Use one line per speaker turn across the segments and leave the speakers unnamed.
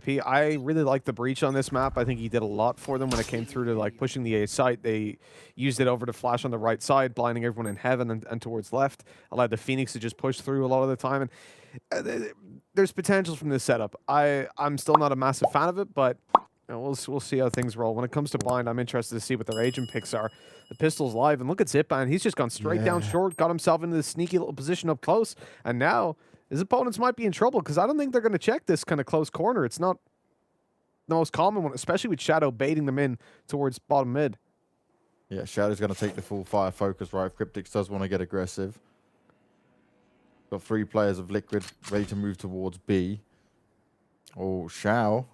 I really like the breach on this map. I think he did a lot for them when it came through to like pushing the A site. They used it over to flash on the right side, blinding everyone in heaven and towards left. Allowed the Phoenix to just push through a lot of the time. And there's potential from this setup. I'm still not a massive fan of it, but we'll see how things roll. When it comes to bind, I'm interested to see what their agent picks are. The pistol's live, and look at Zipman. He's just gone straight down short, got himself into this sneaky little position up close, and now his opponents might be in trouble because I don't think they're going to check this kind of close corner. It's not the most common one, especially with Shadow baiting them in towards bottom mid.
Yeah, Shadow's going to take the full fire focus, right? If Cryptix does want to get aggressive. Got 3 players of Liquid ready to move towards B. Oh, Shao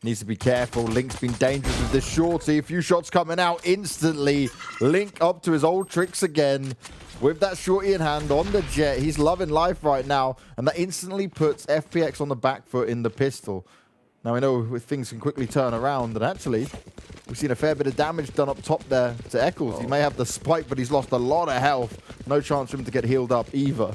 needs to be careful. Link's been dangerous with this shorty. A few shots coming out instantly. Link up to his old tricks again. With that shorty in hand on the jet. He's loving life right now. And that instantly puts FPX on the back foot in the pistol. Now we know things can quickly turn around. And actually, we've seen a fair bit of damage done up top there to Eccles. He may have the spike, but he's lost a lot of health. No chance for him to get healed up either.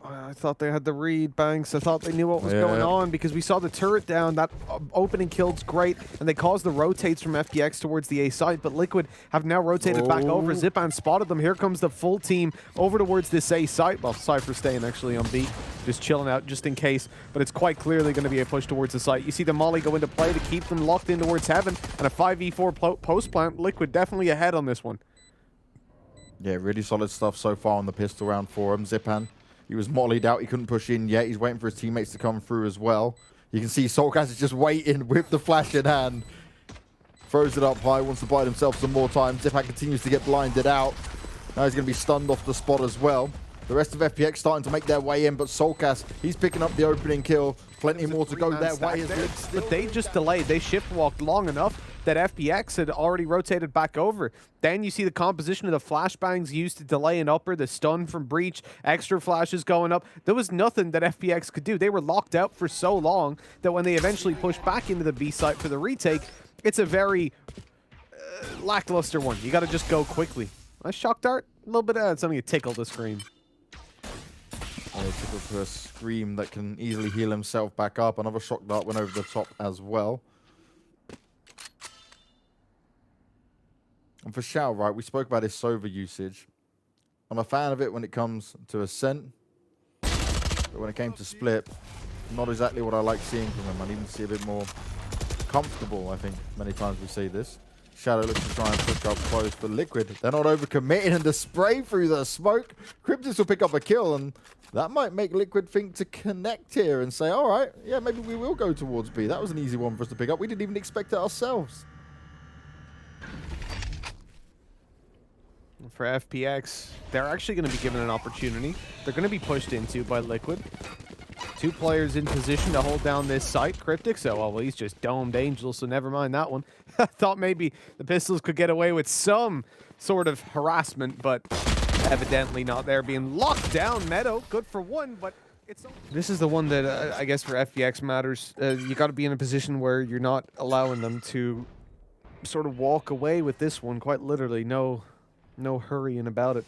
I thought they had the read, Banks. I thought they knew what was going on because we saw the turret down. That opening kill's great, and they caused the rotates from FPX towards the A side, but Liquid have now rotated back over. Zipan spotted them. Here comes the full team over towards this A side. Well, Cypher staying actually on B, just chilling out just in case, but it's quite clearly going to be a push towards the site. You see the Molly go into play to keep them locked in towards heaven, and a 5v4 post plant. Liquid definitely ahead on this one.
Yeah, really solid stuff so far on the pistol round for him. Zipan, he was mollied out. He couldn't push in yet. He's waiting for his teammates to come through as well. You can see Soulcast is just waiting with the flash in hand. Throws it up high, wants to buy himself some more time. Zipan continues to get blinded out. Now he's going to be stunned off the spot as well. The rest of FPX starting to make their way in, but Soulcast, he's picking up the opening kill. Plenty more to go their way.
But they just delayed. They shift walked long enough that FPX had already rotated back over. Then you see the composition of the flashbangs used to delay an upper, the stun from breach, extra flashes going up. There was nothing that FPX could do. They were locked out for so long that when they eventually pushed back into the B site for the retake, it's a very lackluster one. You got to just go quickly. Nice shock dart. A little bit of something to tickle the screen.
Tickle to a scream that can easily heal himself back up. Another shock dart went over the top as well. And for Shao, right, we spoke about his Sova usage. I'm a fan of it when it comes to Ascent. But when it came to Split, not exactly what I like seeing from him. I need to see a bit more comfortable, I think. Many times we see this. Shadow looks to try and push up close, but Liquid, they're not overcommitting, and the spray through the smoke. Cryptix will pick up a kill, and that might make Liquid think to connect here and say, all right, yeah, maybe we will go towards B. That was an easy one for us to pick up. We didn't even expect it ourselves.
For FPX, they're actually going to be given an opportunity. They're going to be pushed into by Liquid. 2 players in position to hold down this site. Cryptix, well, he's just domed Angel, so never mind that one. I thought maybe the Pistols could get away with some sort of harassment, but evidently not. They're being locked down. Meadow, good for one, but this is the one that I guess for FPX matters. You got to be in a position where you're not allowing them to sort of walk away with this one, quite literally. No hurrying about it.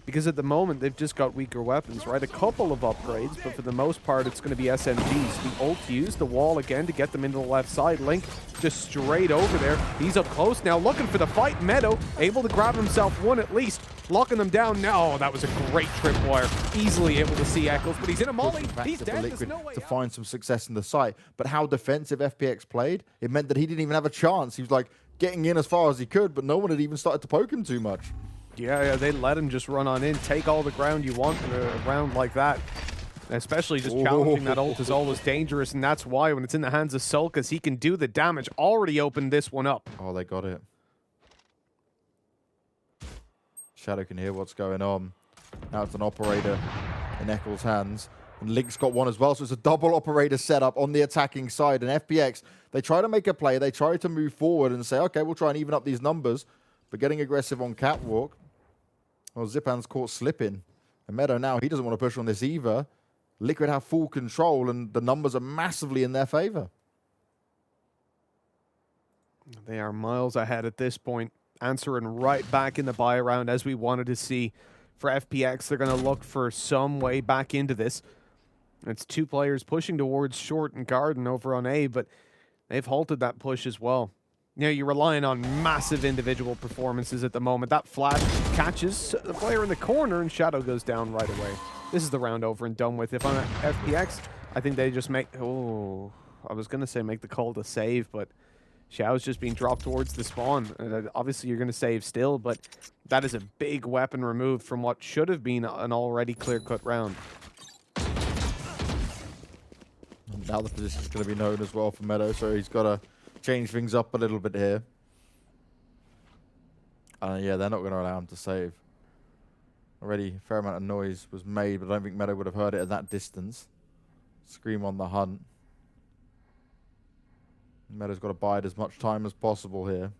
Because at the moment, they've just got weaker weapons, right? A couple of upgrades, but for the most part, it's going to be SMGs. The ult used, the wall again to get them into the left side. Link just straight over there. He's up close now, looking for the fight. Meadow able to grab himself one at least, locking them down now. Oh, that was a great tripwire. Easily able to see Eccles, but he's in a molly. He's dead. There's no way
to
out.
find some success in the site. But how defensive FPX played, it meant that he didn't even have a chance. He was like getting in as far as he could, but no one had even started to poke him too much.
Yeah, they let him just run on in, take all the ground you want in a round like that. Especially just challenging that ult is always dangerous, and that's why when it's in the hands of Sulkas, he can do the damage. Already opened this one up.
Oh, they got it. Shadow can hear what's going on. Now it's an operator in Eccles' hands. And Link's got one as well, so it's a double operator setup on the attacking side. And FPX, they try to make a play. They try to move forward and say, okay, we'll try and even up these numbers. But getting aggressive on Catwalk, well, Zipan's caught slipping. And Meadow now, he doesn't want to push on this either. Liquid have full control, and the numbers are massively in their favor.
They are miles ahead at this point, answering right back in the buy round as we wanted to see. For FPX, they're going to look for some way back into this. It's 2 players pushing towards short and garden over on A, but They've halted that push as well. You know, you're relying on massive individual performances at the moment. That flash catches the player in the corner, and Shadow goes down right away. This is the round over and done with. If I'm at FPX, I think they just make... Oh, I was going to say make the call to save, but Xiao's just being dropped towards the spawn. Obviously, you're going to save still, but that is a big weapon removed from what should have been an already clear-cut round.
Now the position is going to be known as well for Meadow, so he's got to change things up a little bit here. Yeah, they're not going to allow him to save. Already a fair amount of noise was made, but I don't think Meadow would have heard it at that distance. Scream on the hunt. Meadow's got to bide as much time as possible here.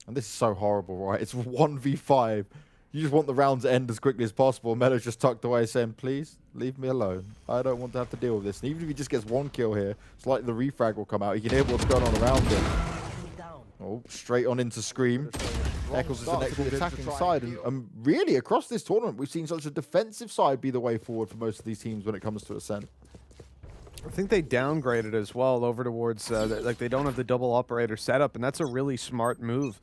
And this is so horrible, right? It's 1v5. You just want the round to end as quickly as possible. Meadow's just tucked away saying, please, leave me alone. I don't want to have to deal with this. And even if he just gets one kill here, it's like the refrag will come out. He can hear what's going on around him. Oh, straight on into Scream. Eccles is the next attacking side. And really, across this tournament, we've seen such a defensive side be the way forward for most of these teams when it comes to Ascent.
I think they downgraded as well over towards, like they don't have the double operator setup, and that's a really smart move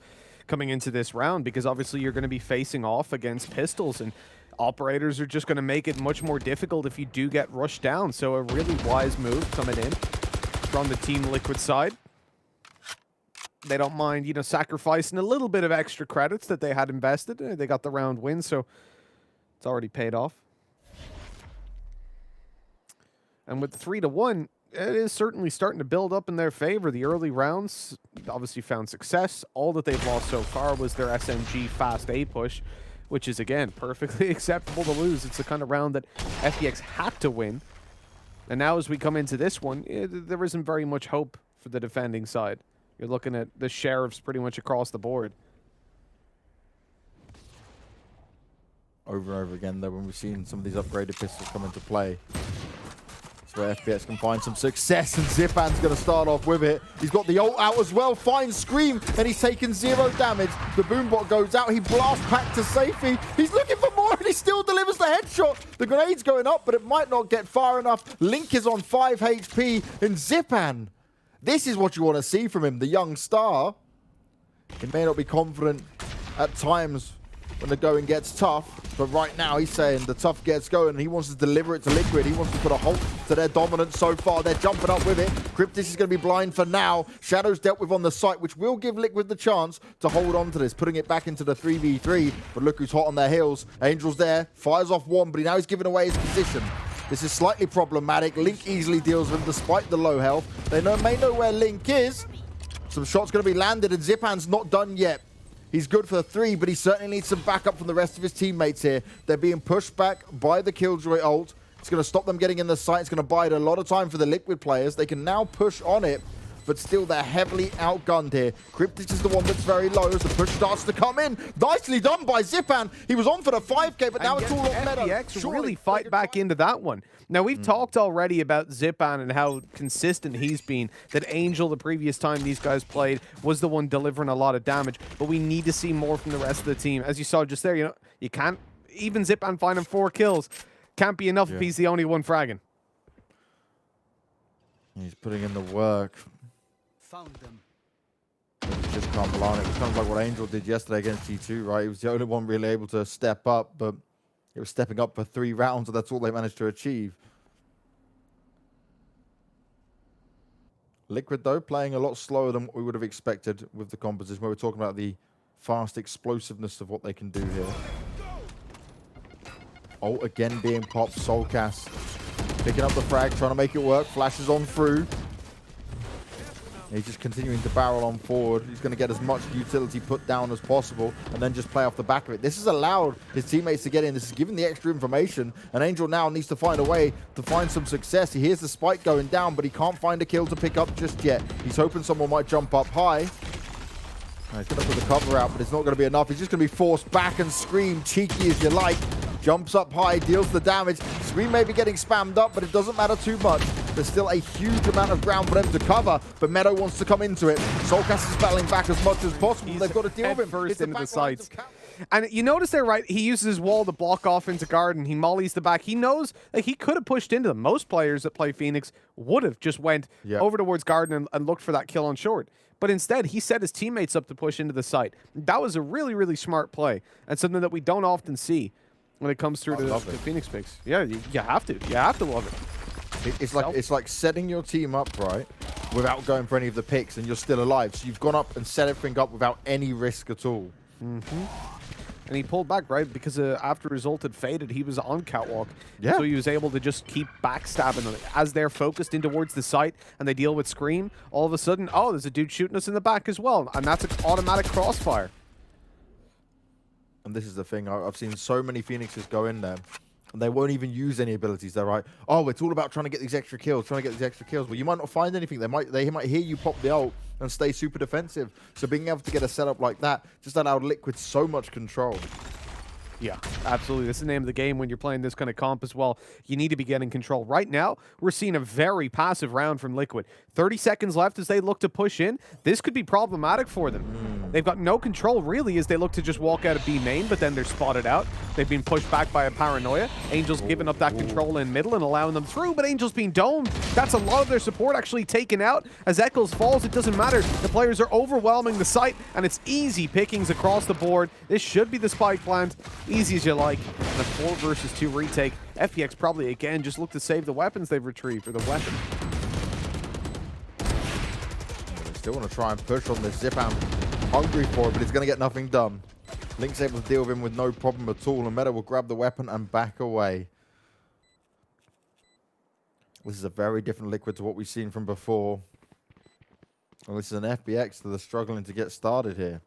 coming into this round, because obviously you're going to be facing off against pistols, and operators are just going to make it much more difficult if you do get rushed down. So a really wise move coming in from the Team Liquid side. They don't mind, you know, sacrificing a little bit of extra credits that they had invested. They got the round win, so it's already paid off. And with 3-1, it is certainly starting to build up in their favor. The early rounds obviously found success. All that they've lost so far was their SMG fast A push, which is, again, perfectly acceptable to lose. It's the kind of round that FPX had to win. And now as we come into this one, there isn't very much hope for the defending side. You're looking at the sheriffs pretty much across the board.
Over and over again, though, when we've seen some of these upgraded pistols come into play. That's where FPX can find some success, and Zipan's going to start off with it. He's got the ult out as well, finds Scream, and he's taken 0 damage. The boombot goes out, he blasts back to safety. He's looking for more, and he still delivers the headshot. The grenade's going up, but it might not get far enough. Link is on 5 HP, and Zipan, this is what you want to see from him, the young star. He may not be confident at times when the going gets tough, but right now he's saying the tough gets going, and he wants to deliver it to Liquid. He wants to put a halt to their dominance so far. They're jumping up with it. Cryptis is going to be blind for now. Shadow's dealt with on the site, which will give Liquid the chance to hold on to this, putting it back into the 3v3. But look who's hot on their heels. Angel's there, fires off one, but now he's giving away his position. This is slightly problematic. Link easily deals with him despite the low health. They may know where Link is. Some shots going to be landed, and Zipan's not done yet. He's good for 3, but he certainly needs some backup from the rest of his teammates here. They're being pushed back by the Killjoy ult. It's going to stop them getting in the site. It's going to bide a lot of time for the Liquid players. They can now push on it, but still they're heavily outgunned here. Cryptis is the one that's very low as the push starts to come in. Nicely done by Zipan. He was on for the 5k, but now it's all on Meadow.
FPX really fight back into that one. Now, we've talked already about Zipan and how consistent he's been, that Angel, the previous time these guys played, was the one delivering a lot of damage, but we need to see more from the rest of the team. As you saw just there, you know, you can't, even Zipan finding 4 kills, can't be enough if he's the only one fragging.
He's putting in the work.
Found them.
Just can't rely on it. It's kind of like what Angel did yesterday against G2, right? He was the only one really able to step up, but it was stepping up for 3 rounds, and that's all they managed to achieve. Liquid, though, playing a lot slower than what we would have expected with the composition, where we're talking about the fast explosiveness of what they can do here. Oh, again being popped. Soulcast picking up the frag, trying to make it work. Flashes on through. He's just continuing to barrel on forward. He's going to get as much utility put down as possible and then just play off the back of it. This has allowed his teammates to get in. This is giving the extra information. And Angel now needs to find a way to find some success. He hears the spike going down, but he can't find a kill to pick up just yet. He's hoping someone might jump up high. He's going to put the cover out, but it's not going to be enough. He's just going to be forced back and Scream, cheeky as you like. Jumps up high, deals the damage. Scream may be getting spammed up, but it doesn't matter too much. There's still a huge amount of ground for them to cover, but Meadow wants to come into it. Soulcast is battling back as much as possible. They've got to deal with him.
First into the sides. And you notice there, right? He uses his wall to block off into garden. He mollies the back. He knows that he could have pushed into them. Most players that play Phoenix would have just went over towards garden and looked for that kill on short. But instead, he set his teammates up to push into the site. That was a really, really smart play, and something that we don't often see when it comes through to Phoenix picks. Yeah, you have to. You have to love it.
It's like setting your team up right without going for any of the picks, and you're still alive. So you've gone up and set everything up without any risk at all.
And he pulled back, right? Because after result had faded, he was on catwalk.
Yeah.
So he was able to just keep backstabbing them. As they're focused in towards the site and they deal with Scream, all of a sudden, oh, there's a dude shooting us in the back as well. And that's an automatic crossfire.
And this is the thing. I've seen so many Phoenixes go in there, and they won't even use any abilities. They're like, oh, it's all about trying to get these extra kills, Well, you might not find anything. They might hear you pop the ult and stay super defensive. So being able to get a setup like that just allowed Liquid so much control.
Yeah, absolutely. That's the name of the game when you're playing this kind of comp as well. You need to be getting control. Right now, we're seeing a very passive round from Liquid. 30 seconds left as they look to push in. This could be problematic for them. They've got no control, really, as they look to just walk out of B main, but then they're spotted out. They've been pushed back by a Paranoia. Angel's giving up that control in middle and allowing them through, but Angel's being domed. That's a lot of their support actually taken out. As Eccles falls, it doesn't matter. The players are overwhelming the site, and it's easy pickings across the board. This should be the spike plant. Easy as you like. And a 4 versus 2 retake. FPX probably, again, just look to save the weapons they've retrieved, or the weapon.
They still want to try and push on this. Zipan hungry for it, but he's going to get nothing done. Link's able to deal with him with no problem at all, and Meta will grab the weapon and back away. This is a very different Liquid to what we've seen from before. And this is an FPX that are struggling to get started here.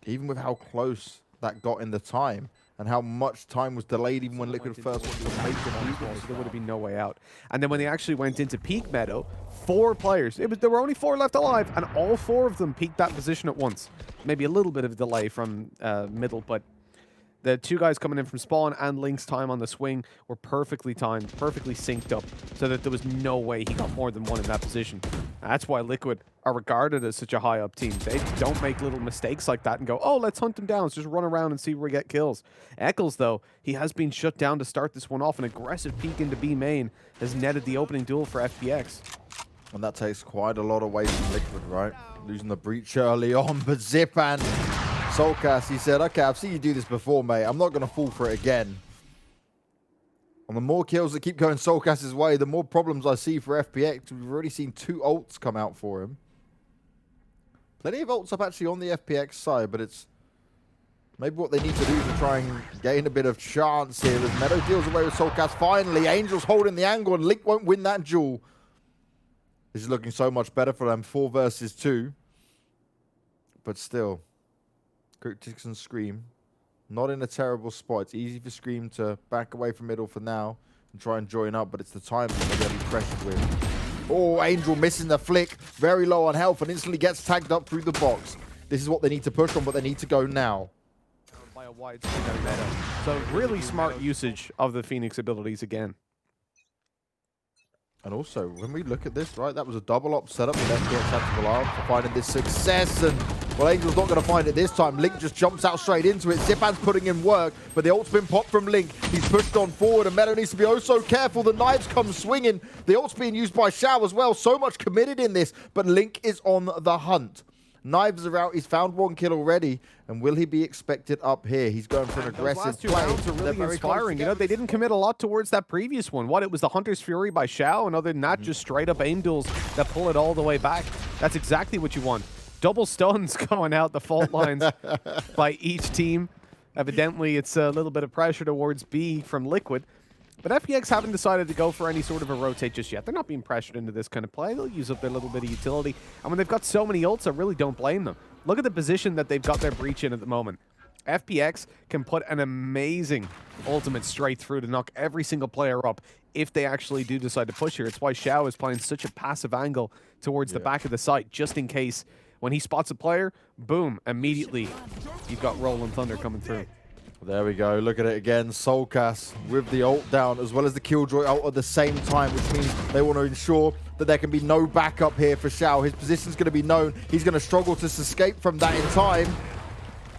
Even with how close that got in the time, and how much time was delayed even when Liquid first wanted to make them.
There would have been no way out. And then when they actually went into peak Meadow, 4 players. There were only 4 left alive, and all 4 of them peaked that position at once. Maybe a little bit of a delay from middle, but the 2 guys coming in from spawn and Link's time on the swing were perfectly timed, perfectly synced up, so that there was no way he got more than 1 in that position. That's why Liquid are regarded as such a high-up team. They don't make little mistakes like that and go, oh, let's hunt them down. Let's just run around and see where we get kills. Eccles, though, he has been shut down to start this one off. An aggressive peek into B main has netted the opening duel for FPX.
And that takes quite a lot away from Liquid, right? Losing the breach early on, but Zipan, Soulcast, he said, okay, I've seen you do this before, mate. I'm not going to fall for it again. And the more kills that keep going Soulcast's way, the more problems I see for FPX. We've already seen 2 ults come out for him. Plenty of ults up actually on the FPX side, but it's maybe what they need to do to try and gain a bit of chance here as Meadow deals away with Soulcast. Finally, Angel's holding the angle and Link won't win that duel. This is looking so much better for them. 4 versus 2. But still, Cryptix and Scream, not in a terrible spot. It's easy for Scream to back away from middle for now and try and join up, but it's the timing they're going to be pressured with. Oh, Angel missing the flick. Very low on health and instantly gets tagged up through the box. This is what they need to push on, but they need to go now.
By a wide meta. So really smart usage of the Phoenix abilities again.
And also, when we look at this, right, that was a double op setup with FPX had to rely on for finding this success. And, well, Angel's not going to find it this time. Link just jumps out straight into it. Zipan's putting in work, but the ult's been popped from Link. He's pushed on forward, and Meadow needs to be oh so careful. The knives come swinging. The ult's being used by Shao as well. So much committed in this, but Link is on the hunt. Knives are out. He's found 1 kill already. And will he be expected up here? He's going for an aggressive
last 2
play.
rounds are really inspiring. You know, they didn't commit a lot towards that previous one. It was the Hunter's Fury by Shao, and other than that, just straight up aim duels that pull it all the way back. That's exactly what you want. Double stuns going out the fault lines by each team. Evidently, it's a little bit of pressure towards B from Liquid. But FPX haven't decided to go for any sort of a rotate just yet. They're not being pressured into this kind of play. They'll use up their little bit of utility. And when they've got so many ults, I really don't blame them. Look at the position that they've got their breach in at the moment. FPX can put an amazing ultimate straight through to knock every single player up if they actually do decide to push here. It's why Shao is playing such a passive angle towards the back of the site, just in case when he spots a player, boom, immediately you've got Rolling Thunder coming through.
There we go. Look at it again. Soulcast with the ult down as well as the Killjoy ult at the same time, which means they want to ensure that there can be no backup here for Shao. His position's going to be known. He's going to struggle to escape from that in time.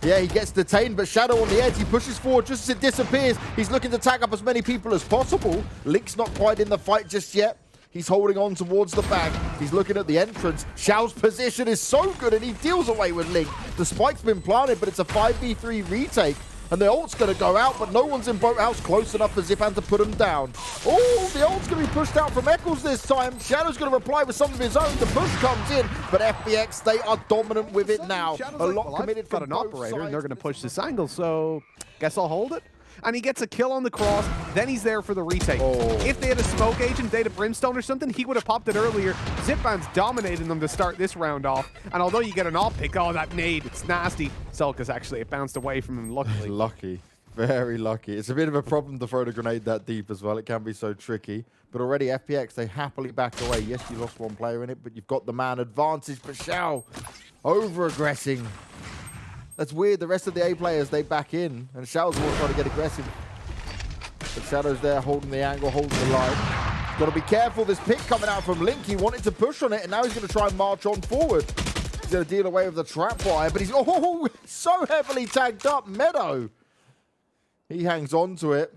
Yeah, he gets detained, but Shadow on the edge. He pushes forward just as it disappears. He's looking to tag up as many people as possible. Link's not quite in the fight just yet. He's holding on towards the back. He's looking at the entrance. Xiao's position is so good, and he deals away with Link. The spike's been planted, but it's a 5v3 retake. And the ult's going to go out, but no one's in Boathouse close enough for Zipan to put him down. Oh, the ult's going to be pushed out from Eccles this time. Shadow's going to reply with some of his own. The push comes in, but FPX, they are dominant with it now. A lot committed from
an
both
operator, and they're
sides.
going to push this angle, so guess I'll hold it. And he gets a kill on the cross, then he's there for the retake.
Oh.
If they had a smoke agent, they had a brimstone or something, he would have popped it earlier. Zipan's dominating them to start this round off. And although you get an op pick, oh, that nade, it's nasty. Selkas actually, it bounced away from him, luckily.
Lucky. Very lucky. It's a bit of a problem to throw the grenade that deep as well. It can be so tricky. But already FPX, they happily back away. Yes, you lost one player in it, but you've got the man advantage. But Xiao, over-aggressing. That's weird. The rest of the A players, they back in. And Xiao's more trying to get aggressive. But Shadow's there holding the angle, holding the line. Got to be careful. This pick coming out from Link. He wanted to push on it, and now he's going to try and march on forward. He's going to deal away with the trap wire, but he's so heavily tagged up. Meadow. He hangs on to it.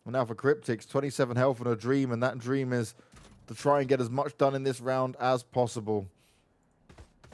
And now for Cryptics, 27 health and a dream, and that dream is to try and get as much done in this round as possible.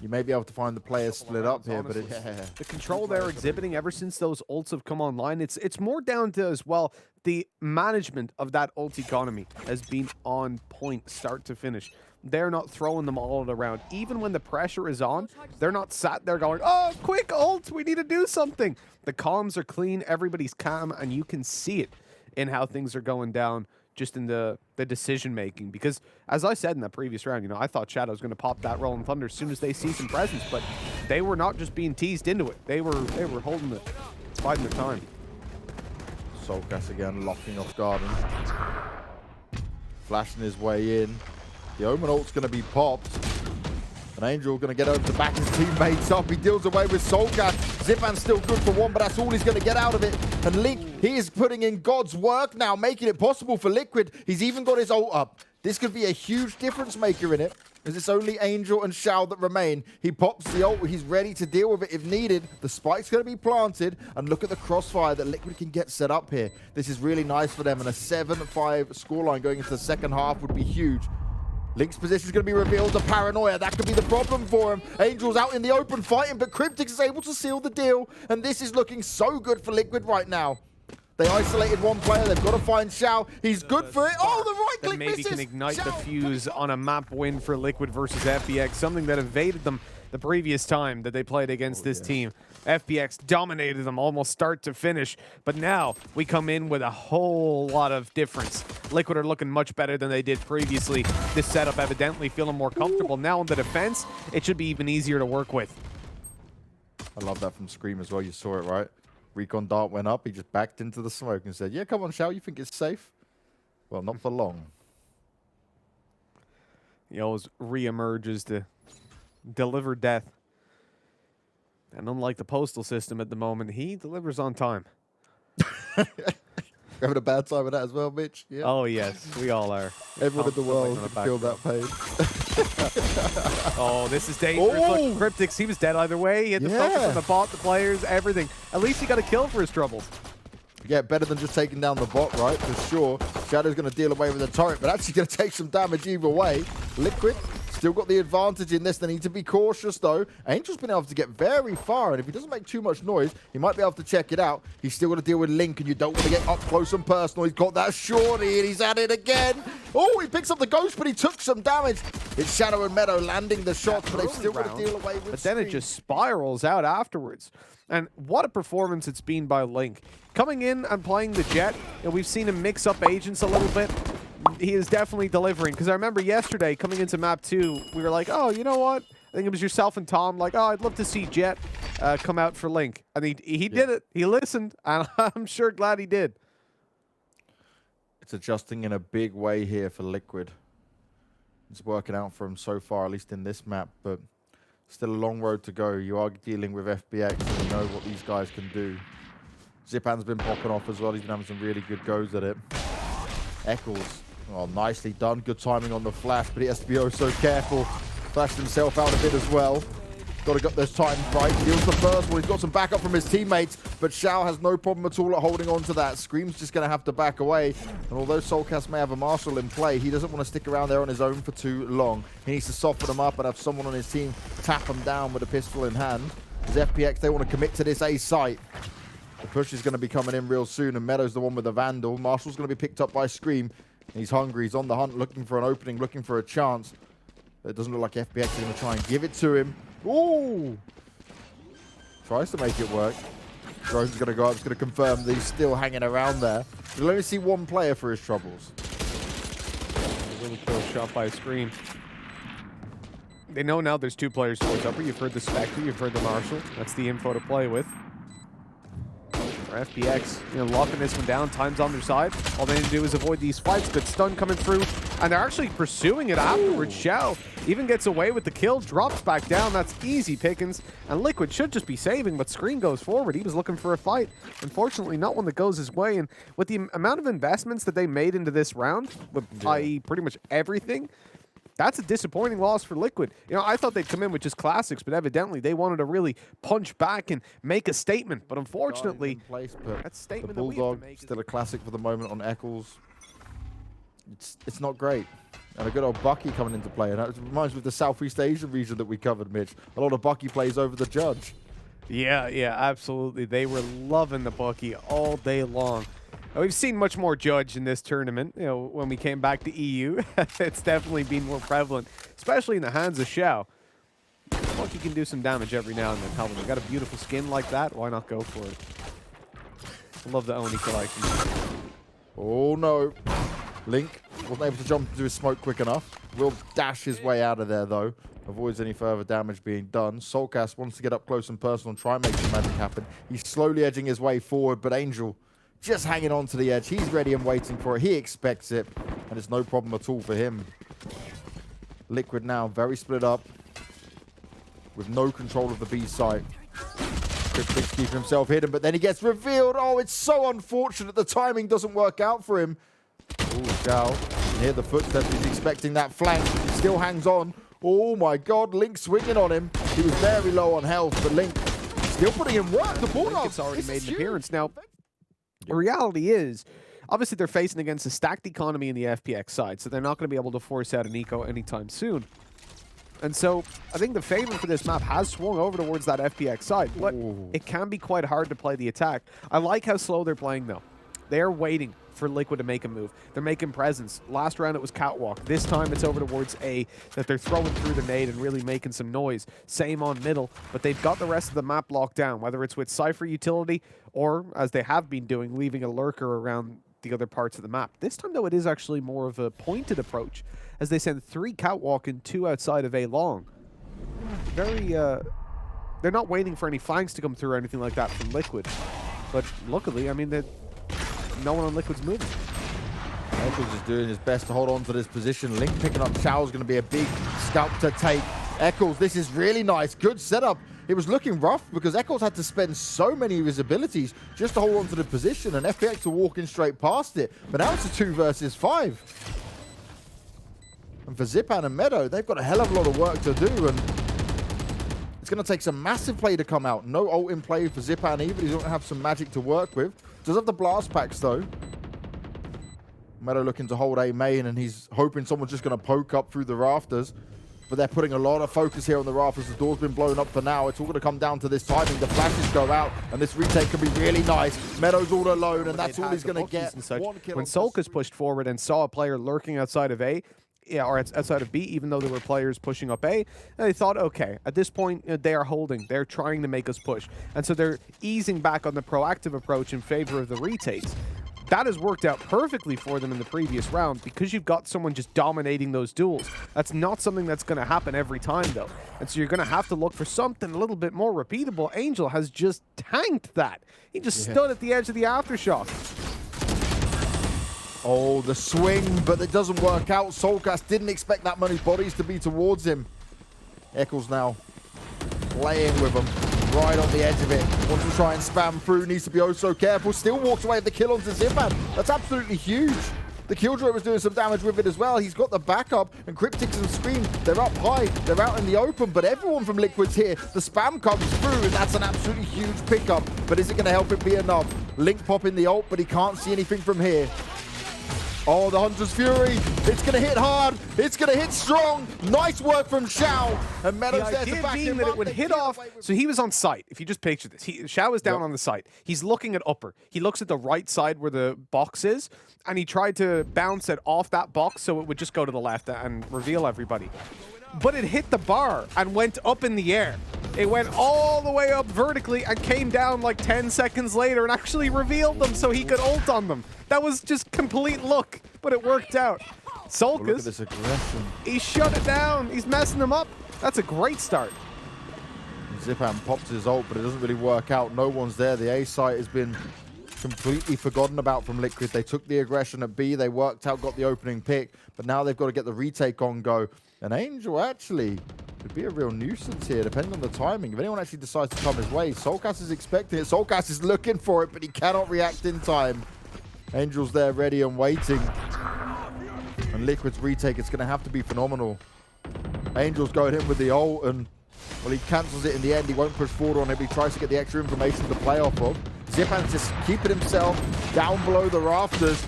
You may be able to find the players split up here, but it's... Yeah.
The control they're exhibiting ever since those ults have come online, it's more down to, as well, the management of that ult economy has been on point, start to finish. They're not throwing them all around. Even when the pressure is on, they're not sat there going, oh, quick ult, we need to do something. The comms are clean, everybody's calm, and you can see it in how things are going down, just in the decision making. Because as I said in that previous round, you know, I thought Shadow was going to pop that Rolling Thunder as soon as they see some presence, but they were not just being teased into it. They were holding it, biding their time.
Soulcast again, locking off Garden. Flashing his way in. The Omen ult's going to be popped. An Angel going to get over to back his teammates up. He deals away with Soulcast. Zipan's still good for one, but that's all he's going to get out of it. And Link, he is putting in God's work now, making it possible for Liquid. He's even got his ult up. This could be a huge difference maker in it, as it's only Angel and Xiao that remain. He pops the ult. He's ready to deal with it if needed. The spike's going to be planted. And look at the crossfire that Liquid can get set up here. This is really nice for them. And a 7-5 scoreline going into the second half would be huge. Link's position is going to be revealed to Paranoia. That could be the problem for him. Angel's out in the open fighting, but Cryptix is able to seal the deal. And this is looking so good for Liquid right now. They isolated one player. They've got to find Xiao. He's good for it. Oh, the right click
maybe
misses.
Can ignite
Xiao.
the fuse on a map win for Liquid versus FPX, something that evaded them the previous time that they played against this team. FPX dominated them almost start to finish, but now we come in with a whole lot of difference. Liquid are looking much better than they did previously. This setup evidently feeling more comfortable. Now on the defense, it should be even easier to work with.
I love that from Scream as well. You saw it, right? Recon Dart went up. He just backed into the smoke and said, yeah, come on, Xiao, you think it's safe? Well, not for long.
He always re-emerges to deliver death. And unlike the postal system at the moment, he delivers on time.
Having a bad time with that as well, Mitch? Yeah.
Oh, yes, we all are.
Everyone in the world can feel that pain.
Oh, this is dangerous.
Oh!
Look, Cryptix, he was dead either way. He had to focus on the bot, the players, everything. At least he got a kill for his troubles.
Yeah, better than just taking down the bot, right? For sure. Shadow's going to deal away with the turret, but actually going to take some damage either way. Liquid still got the advantage in this. They need to be cautious, though. Angel's been able to get very far, and if he doesn't make too much noise, he might be able to check it out. He's still going to deal with Link, and you don't want to get up close and personal. He's got that shorty, and he's at it again. Oh, he picks up the ghost, but he took some damage. It's Shadow and Meadow landing the shots, but they've still got to deal away with
But then it
Scream.
just spirals out afterwards. And what a performance it's been by Link. Coming in and playing the Jet, and we've seen him mix up agents a little bit. He is definitely delivering. Because I remember yesterday, coming into map 2, we were like, oh, you know what? I think it was yourself and Tom, like, oh, I'd love to see Jet come out for Link. And he did it. He listened, and I'm sure glad he did.
It's adjusting in a big way here for Liquid. It's working out for him so far, at least in this map, but still a long road to go. You are dealing with FPX, and you know what these guys can do. Zipan's been popping off as well. He's been having some really good goes at it. Eccles, oh, nicely done. Good timing on the flash, but he has to be oh so careful. Flashed himself out a bit as well. Got to get those times right. Deals the first one. He's got some backup from his teammates, but Shao has no problem at all at holding on to that. Scream's just going to have to back away. And although Soulcast may have a Marshal in play, he doesn't want to stick around there on his own for too long. He needs to soften him up and have someone on his team tap him down with a pistol in hand. As FPX, they want to commit to this A site. The push is going to be coming in real soon, and Meadow's the one with the Vandal. Marshall's going to be picked up by Scream. He's hungry. He's on the hunt, looking for an opening, looking for a chance. It doesn't look like FPX is going to try and give it to him. Ooh! Tries to make it work. Drone's going to go up. It's going to confirm that he's still hanging around there. We'll only see one player for his troubles.
Really cool shot by Scream. They know now there's 2 players towards upper. You've heard the Spectre, you've heard the Marshal. That's the info to play with. For FPX, locking this one down. Time's on their side. All they need to do is avoid these fights. Good stun coming through. And they're actually pursuing it afterwards. Shao even gets away with the kill. Drops back down. That's easy pickings. And Liquid should just be saving, but Scream goes forward. He was looking for a fight. Unfortunately, not one that goes his way. And with the amount of investments that they made into this round, with i.e. pretty much everything, that's a disappointing loss for Liquid. I thought they'd come in with just classics, but evidently they wanted to really punch back and make a statement. But unfortunately, that's a statement
the
that we have to
Bulldog,
make.
still a classic for the moment on Eccles. It's not great. And a good old Bucky coming into play. And that reminds me of the Southeast Asian region that we covered, Mitch. A lot of Bucky plays over the Judge.
Yeah, absolutely. They were loving the Bucky all day long. We've seen much more Judge in this tournament. When we came back to EU, it's definitely been more prevalent, especially in the hands of Shao. Bucky can do some damage every now and then. Hell, when you got a beautiful skin like that, why not go for it? I love the Oni collection.
Oh no. Link wasn't able to jump into his smoke quick enough. Will dash his way out of there though. Avoids any further damage being done. Soulcast wants to get up close and personal and try and make some magic happen. He's slowly edging his way forward, but Angel just hanging on to the edge. He's ready and waiting for it. He expects it, and it's no problem at all for him. Liquid now very split up with no control of the B site. Cryptic's keeping himself hidden, but then he gets revealed. Oh, it's so unfortunate. The timing doesn't work out for him. Oh, Shao. You hear the footsteps. He's expecting that flank. He still hangs on. Oh my God, Link swinging on him. He was very low on health, but Link still putting in work. The Bulldog.
It's already made an appearance now. The reality is, obviously they're facing against a stacked economy in the FPX side, so they're not going to be able to force out an eco anytime soon. And so I think the favor for this map has swung over towards that FPX side, but it can be quite hard to play the attack. I like how slow they're playing though. They're waiting for Liquid to make a move. They're making presence. Last round it was Catwalk. This time it's over towards A, that they're throwing through the nade and really making some noise. Same on middle, but they've got the rest of the map locked down, whether it's with Cypher utility or, as they have been doing, leaving a lurker around the other parts of the map. This time though it is actually more of a pointed approach, as they send 3 Catwalk and 2 outside of A long. Very, they're not waiting for any flanks to come through or anything like that from Liquid. But luckily, I mean, no one on Liquid's moving.
Eccles is doing his best to hold on to this position. Link picking up Shao is going to be a big scalp to take. Eccles, this is really nice. Good setup. It was looking rough because Eccles had to spend so many of his abilities just to hold on to the position, and FPX were walking straight past it. But now it's a 2 versus 5. And for Zipan and Meadow, they've got a hell of a lot of work to do, and it's going to take some massive play to come out. No ult in play for Zipan either. He's going to have some magic to work with. Does have the blast packs though. Meadow looking to hold A main, and he's hoping someone's just going to poke up through the rafters. But they're putting a lot of focus here on the rafters. The door's been blown up for now. It's all going to come down to this timing. The flashes go out, and this retake can be really nice. Meadow's all alone, and that's all he's going to get.
When Solkas pushed forward and saw a player lurking outside of A, or outside of B, even though there were players pushing up A, they thought, okay, at this point, they are holding. They're trying to make us push. And so they're easing back on the proactive approach in favor of the retakes. That has worked out perfectly for them in the previous round because you've got someone just dominating those duels. That's not something that's going to happen every time, though. And so you're going to have to look for something a little bit more repeatable. Angel has just tanked that. He just stood at the edge of the aftershock.
Oh, the swing, but it doesn't work out. Soulcast didn't expect that many bodies to be towards him. Eccles now playing with him right on the edge of it. Wants to try and spam through, needs to be oh so careful. Still walks away with the kill onto Zipan. That's absolutely huge. The Killjoy was doing some damage with it as well. He's got the backup, and Cryptix and Scream, they're up high, they're out in the open, but everyone from Liquid's here. The spam comes through, and that's an absolutely huge pickup, but is it going to help it be enough? Link popping the ult, but he can't see anything from here. Oh, the Hunter's Fury. It's going to hit hard. It's going to hit strong. Nice work from Xiao. And Meadows there to back
being
him
that
up.
it would
They
hit
get
off.
away with
So he was on site. If you just picture this, Xiao is down on the site. He's looking at upper. He looks at the right side where the box is, and he tried to bounce it off that box so it would just go to the left and reveal everybody. But it hit the bar and went up in the air. It went all the way up vertically and came down like 10 seconds later and actually revealed them so he could ult on them. That was just complete luck, but it worked out.
Oh, look at
Solkas,
this aggression.
he shut it down. He's messing them up. That's a great start.
Zipan pops his ult, but it doesn't really work out. No one's there. The A site has been completely forgotten about from Liquid. They took the aggression at B. They worked out, got the opening pick, but now they've got to get the retake on go. And Angel actually could be a real nuisance here, depending on the timing. If anyone actually decides to come his way, Soulcast is expecting it. Soulcast is looking for it, but he cannot react in time. Angel's there ready and waiting. And Liquid's retake, it's going to have to be phenomenal. Angel's going in with the ult, and, well, he cancels it in the end. He won't push forward on it, but he tries to get the extra information to play off of. Zipan's just keeping himself down below the rafters.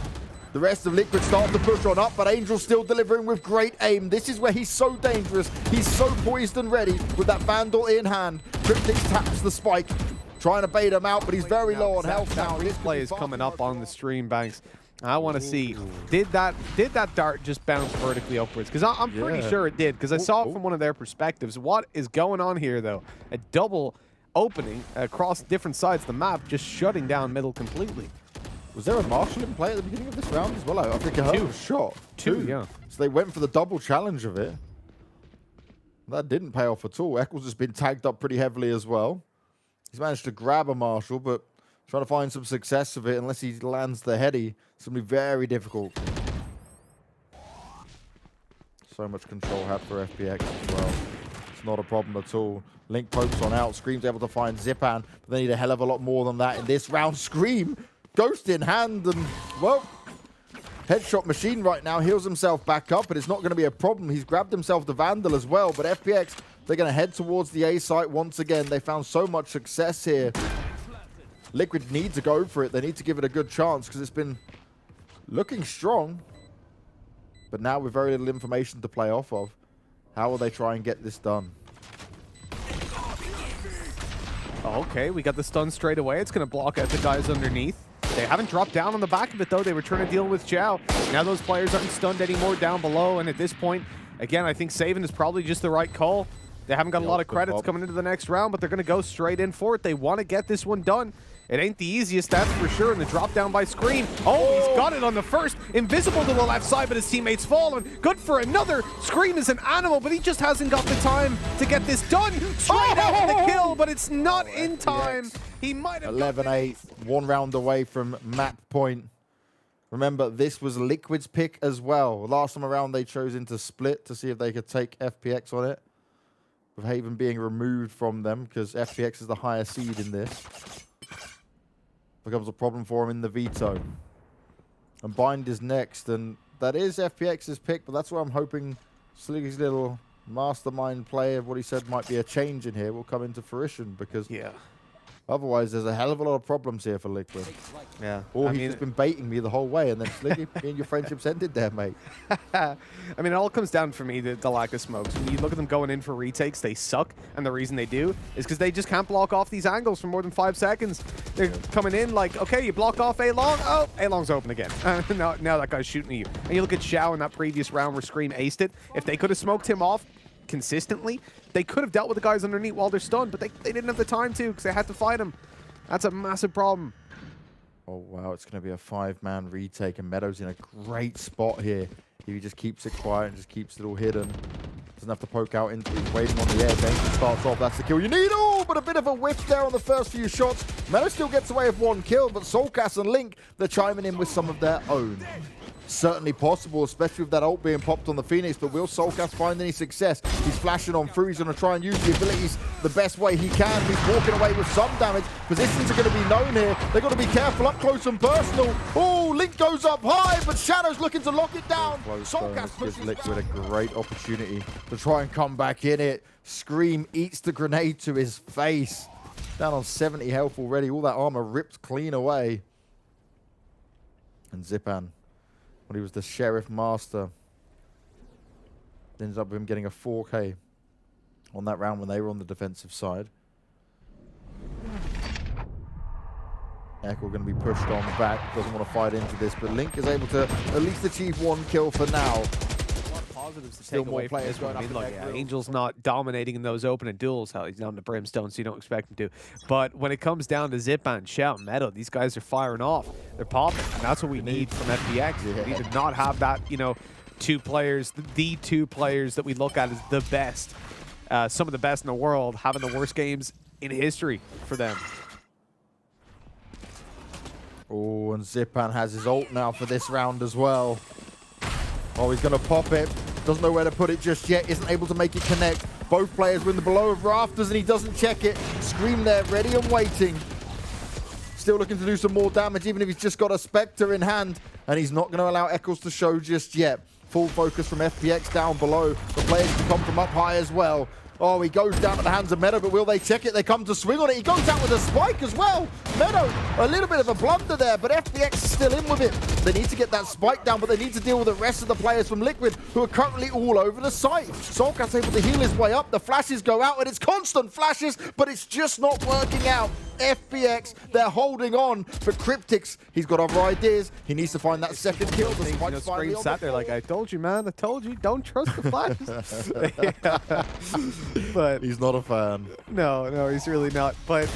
The rest of Liquid starting to push on up, but Angel's still delivering with great aim. This is where he's so dangerous. He's so poised and ready with that Vandal in hand. Cryptix taps the spike, trying to bait him out, but he's very low on health now.
That replay is coming up on the stream, Banks. I want to see, did that dart just bounce vertically upwards? Because I'm pretty sure it did, because I saw it from one of their perspectives. What is going on here, though? A double opening across different sides of the map, just shutting down middle completely.
Was there a Marshall in play at the beginning of this round as well? I think I heard a shot.
Two, yeah.
So they went for the double challenge of it. That didn't pay off at all. Eccles has been tagged up pretty heavily as well. He's managed to grab a Marshall, but trying to find some success of it, unless he lands the heady, it's going to be very difficult. So much control had for FPX as well. It's not a problem at all. Link pokes on out. Scream's able to find Zipan, but they need a hell of a lot more than that in this round. Scream, Ghost in hand, and, well, headshot machine right now heals himself back up, but it's not going to be a problem. He's grabbed himself the Vandal as well, but FPX, they're going to head towards the A site once again. They found so much success here. Liquid need to go for it. They need to give it a good chance because it's been looking strong. But now with very little information to play off of, how will they try and get this done?
Okay, we got the stun straight away. It's going to block out the guys underneath. They haven't dropped down on the back of it, though. They were trying to deal with Xiao. Now those players aren't stunned anymore down below, and at this point, again, I think saving is probably just the right call. They haven't got a lot of credits coming into the next round, but they're going to go straight in for it. They want to get this one done. It ain't the easiest, that's for sure, and the drop down by Scream. Oh, he's got it on the first. Invisible to the left side, but his teammate's fallen. Good for another. Scream is an animal, but he just hasn't got the time to get this done. Straight out the kill, but it's not in time. He might have
11-8, 1 round away from map point. Remember, this was Liquid's pick as well. Last time around, they chose to split to see if they could take FPX on it, with Haven being removed from them because FPX is the higher seed in this. Becomes a problem for him in the veto. And Bind is next, and that is FPX's pick, but that's what I'm hoping Sliggy's little mastermind play of what he said might be a change in here will come into fruition, because otherwise there's a hell of a lot of problems here for Liquid.
Yeah.
Or he's just been baiting me the whole way, and then Sliggy, me and your friendship's ended there, mate.
I mean, it all comes down for me to the lack of smokes. When you look at them going in for retakes, they suck, and the reason they do is because they just can't block off these angles for more than 5 seconds. They're coming in like, okay, you blocked off A-Long, oh, A-Long's open again. now that guy's shooting at you. And you look at Xiao in that previous round where Scream aced it. If they could have smoked him off consistently, they could have dealt with the guys underneath while they're stunned, but they didn't have the time to because they had to fight him. That's a massive problem.
Oh, wow, it's going to be a 5-man retake, and Meadows in a great spot here. He just keeps it quiet and just keeps it all hidden. Doesn't have to poke out into it, waiting on the air. Danger starts off, that's the kill you need. Oh, but a bit of a whiff there on the first few shots. Meadows still gets away with 1 kill, but Soulcast and Link, they're chiming in with some of their own. certainly possible, especially with that ult being popped on the Phoenix. But will Soulcast find any success? He's flashing on through. He's going to try and use the abilities the best way he can. He's walking away with some damage. Positions are going to be known here. They've got to be careful up close and personal. Oh, Link goes up high, but Shadow's looking to lock it down. Soulcast gives Liquid a great opportunity to try and come back in it. Scream eats the grenade to his face. Down on 70 health already. All that armor ripped clean away. And Zipan, when he was the Sheriff Master, ends up with him getting a 4K on that round when they were on the defensive side. Echo going to be pushed on back. Doesn't want to fight into this, but Link is able to at least achieve 1 kill for now.
Positives to
Still
take
more
away from
players
this one. I
going
mean,
up
look,
the
yeah,
back row.
Angel's not dominating in those opening duels. Hell, he's down to Brimstone, so you don't expect him to. But when it comes down to Zipan, Shout, Meadow, these guys are firing off. They're popping, and that's what we need from FPX.
Yeah.
We need to not have that, you know, 2 players, the 2 players that we look at as the best, some of the best in the world, having the worst games in history for them.
Oh, and Zipan has his ult now for this round as well. Oh, he's going to pop it. Doesn't know where to put it just yet. Isn't able to make it connect. Both players were in the below of rafters and he doesn't check it. Scream there, ready and waiting. Still looking to do some more damage, even if he's just got a Spectre in hand. And he's not going to allow Eccles to show just yet. Full focus from FPX down below. The players can come from up high as well. Oh, he goes down at the hands of Meadow, but will they check it? They come to swing on it. He goes out with a spike as well. Meadow, a little bit of a blunder there, but FPX is still in with it. They need to get that spike down, but they need to deal with the rest of the players from Liquid, who are currently all over the site. Soulcast able to heal his way up. The flashes go out, and it's constant flashes, but it's just not working out. FPX, they're holding on, but Cryptix, he's got other ideas. He needs to find that second kill. The
You know,
spike's finally
Scream
on
sat
the
there like, I told you, man. I told you. Don't trust the flashes. But
He's not a fan.
no, he's really not. But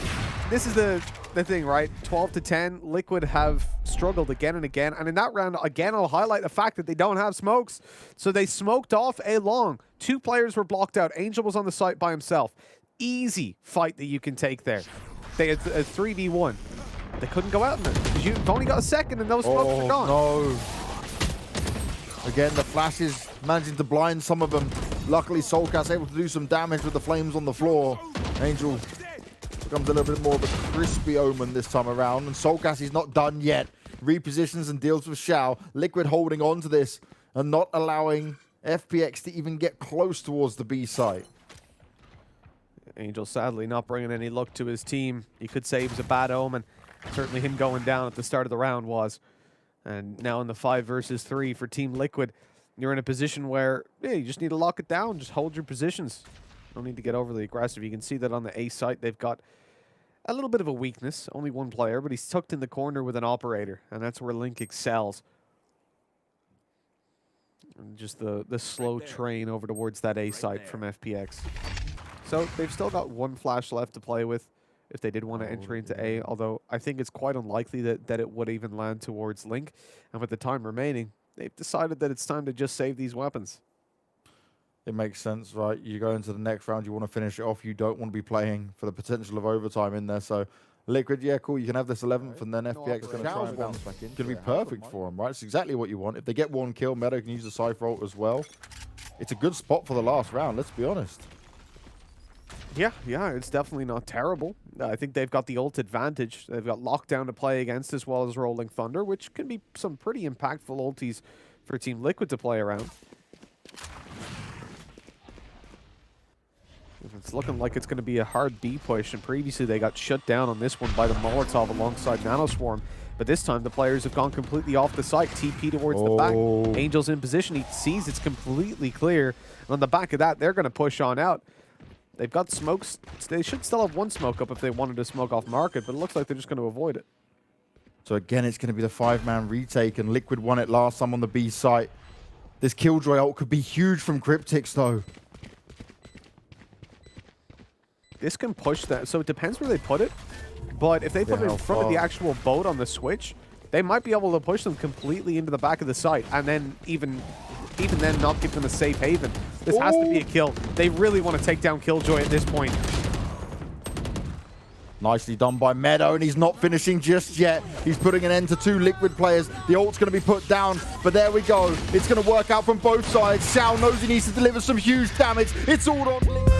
this is the thing, right? 12 to 10, Liquid have struggled again and again. And in that round, again, I'll highlight the fact that they don't have smokes. So they smoked off A long. 2 players were blocked out. Angel was on the site by himself. Easy fight that you can take there. They had a 3v1. They couldn't go out in there because you've only got a second and those smokes are gone.
No. Again, the flashes managing to blind some of them. Luckily, Soulcast able to do some damage with the flames on the floor. Angel becomes a little bit more of a crispy omen this time around. And Soulcast is not done yet. Repositions and deals with Shao. Liquid holding on to this and not allowing FPX to even get close towards the B site.
Angel sadly not bringing any luck to his team. You could say he was a bad omen. Certainly him going down at the start of the round was. And now in the 5 versus 3 for Team Liquid, you're in a position where, yeah, you just need to lock it down. Just hold your positions. Don't need to get overly aggressive. You can see that on the A site, they've got a little bit of a weakness. Only 1 player, but he's tucked in the corner with an operator. And that's where Link excels. And just the slow train over towards that A site from FPX. So they've still got 1 flash left to play with if they did want to enter into A, although I think it's quite unlikely that it would even land towards Link. And with the time remaining, they've decided that it's time to just save these weapons.
It makes sense, right? You go into the next round, you want to finish it off. You don't want to be playing for the potential of overtime in there. So Liquid, yeah, cool. You can have this 11th, and then FPX is going to try and bounce back in. It's going to be perfect for them, right? It's exactly what you want. If they get 1 kill, Meadow can use the Cypher ult as well. It's a good spot for the last round, let's be honest.
Yeah, it's definitely not terrible. I think they've got the ult advantage. They've got Lockdown to play against as well as Rolling Thunder, which can be some pretty impactful ultis for Team Liquid to play around. It's looking like it's going to be a hard B push, and previously they got shut down on this one by the Molotov alongside Nanoswarm. But this time the players have gone completely off the site, TP towards the back. Angel's in position, he sees it's completely clear. And on the back of that, they're going to push on out. They've got smokes. They should still have 1 smoke up if they wanted to smoke off market, but it looks like they're just going to avoid it.
So again, it's going to be the 5-man retake, and Liquid won it last time on the B site. This Killjoy ult could be huge from Cryptix, though.
This can push that. So it depends where they put it. But if they put it in front of the actual boat on the switch, they might be able to push them completely into the back of the site. And then even then not give them a safe haven. This has to be a kill. They really want to take down Killjoy at this point.
Nicely done by Meadow, and he's not finishing just yet. He's putting an end to 2 Liquid players. The ult's going to be put down, but there we go. It's going to work out from both sides. Xiao knows he needs to deliver some huge damage. It's all on Liquid.